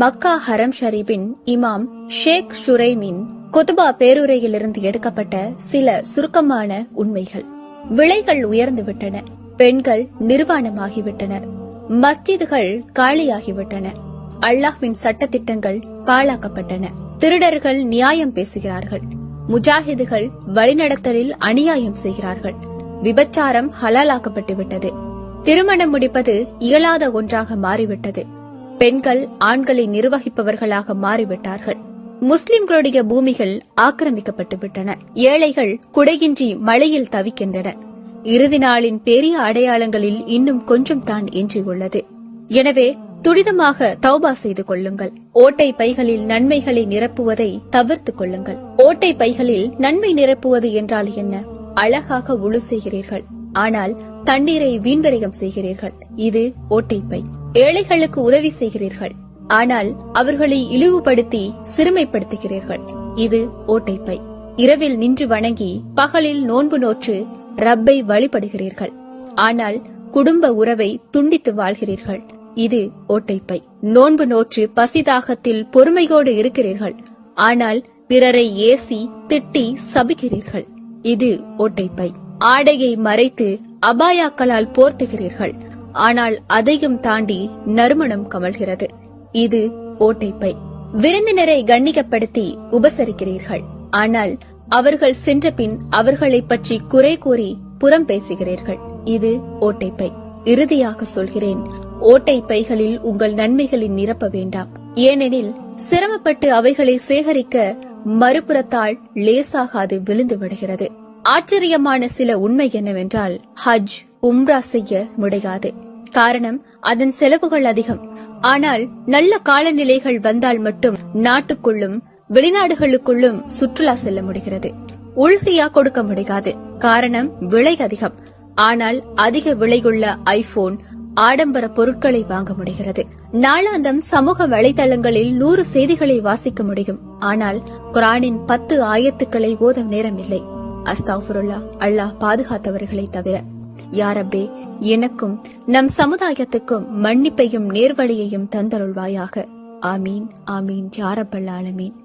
மக்கா ஹரம் ஷரீபின் இமாம் ஷேக் ஷுரைமின் குதுபா பேருரையிலிருந்து எடுக்கப்பட்ட சில சுருக்கமான உண்மைகள். விலைகள் உயர்ந்துவிட்டன, பெண்கள் நிர்வாணமாகிவிட்டனர், மஸ்ஜிதுகள் காலியாகிவிட்டன, அல்லாஹ்வின் சட்டத்திட்டங்கள் பாழாக்கப்பட்டன, திருடர்கள் நியாயம் பேசுகிறார்கள், முஜாஹிதுகள் வழிநடத்தலில் அநியாயம் செய்கிறார்கள், விபச்சாரம் ஹலாலாக்கப்பட்டுவிட்டது, திருமணம் முடிப்பது இயலாத ஒன்றாக மாறிவிட்டது, பெண்கள் ஆண்களை நிர்வகிப்பவர்களாக மாறிவிட்டார்கள், முஸ்லிம்களுடைய பூமிகள் ஆக்கிரமிக்கப்பட்டுவிட்டன, ஏழைகள் குடையின்றி மழையில் தவிக்கின்றனர், இறுதி நாளின் பெரிய அடையாளங்களில் இன்னும் கொஞ்சம் தான் எஞ்சியுள்ளது. எனவே துரிதமாக தௌபா செய்து கொள்ளுங்கள். ஓட்டை பைகளில் நன்மைகளை நிரப்புவதை தவிர்த்துக் கொள்ளுங்கள். ஓட்டை பைகளில் நன்மை நிரப்புவது என்றால் என்ன? அழகாக உழு செய்கிறீர்கள், ஆனால் தண்ணீரை வீண்வரிகம் செய்கிறீர்கள், இது ஓட்டைப்பை. ஏழைகளுக்கு உதவி செய்கிறீர்கள், ஆனால் அவர்களை இழிவுபடுத்தி சிறுமைப்படுத்துகிறீர்கள், இது ஓட்டைப்பை. இரவில் நின்று வணங்கி பகலில் நோன்பு நோற்று ரப்பை வழிபடுகிறீர்கள், ஆனால் குடும்ப உறவை துண்டித்து வாழ்கிறீர்கள், இது ஓட்டைப்பை. நோன்பு நோற்று பசிதாகத்தில் பொறுமையோடு இருக்கிறீர்கள், ஆனால் பிறரை ஏசி திட்டி சபிக்கிறீர்கள், இது ஓட்டைப்பை. ஆடையை மறைத்து அபாயாக்களால் போர்த்துகிறீர்கள், ஆனால் அதையும் தாண்டி நறுமணம் கமழ்கிறது, இது ஓட்டைப்பை. விருந்தினரை கண்ணியப்படுத்தி உபசரிக்கிறீர்கள், ஆனால் அவர்கள் சென்ற பின் அவர்களை பற்றி குறை கூறி புறம் பேசுகிறீர்கள், இது ஓட்டைப்பை. இறுதியாக சொல்கிறேன், ஓட்டை பைகளில் உங்கள் நன்மைகளை நிரப்ப வேண்டாம். ஏனெனில் சிரமப்பட்டு அவைகளை சேகரிக்க மறுபுறத்தால் லேசாக அது விழுந்து விடுகிறது. ஆச்சரியமான சில உண்மை என்னவென்றால், ஹஜ் உம்ரா செய்ய முடியாது. காரணம், அதன் செலவுகள் அதிகம். ஆனால் நல்ல காலநிலைகள் வந்தால் மட்டும் நாட்டுக்குள்ளும் வெளிநாடுகளுக்குள்ளும் சுற்றுலா செல்ல முடிகிறது. உள்கியா கொடுக்க முடியாது, காரணம் விலை அதிகம். ஆனால் அதிக விலையுள்ள ஐபோன், ஆடம்பர பொருட்களை வாங்க முடிகிறது. நாளாந்தம் சமூக வலைதளங்களில் 100 செய்திகளை வாசிக்க முடியும், ஆனால் குர்ஆனின் 10 ஆயத்துக்களை ஓத நேரமில்லை. அஸ்தக்ஃபிருல்லா, அல்லாஹ் பாதுகாத்தவர்களை தவிர. யா ரப்பே, எனக்கும் நம் சமுதாயத்துக்கும் மன்னிப்பையும் நேர்வழியையும் தந்தருள்வாயாக. ஆமீன், ஆமீன், யா ரப்பல் ஆலமீன்.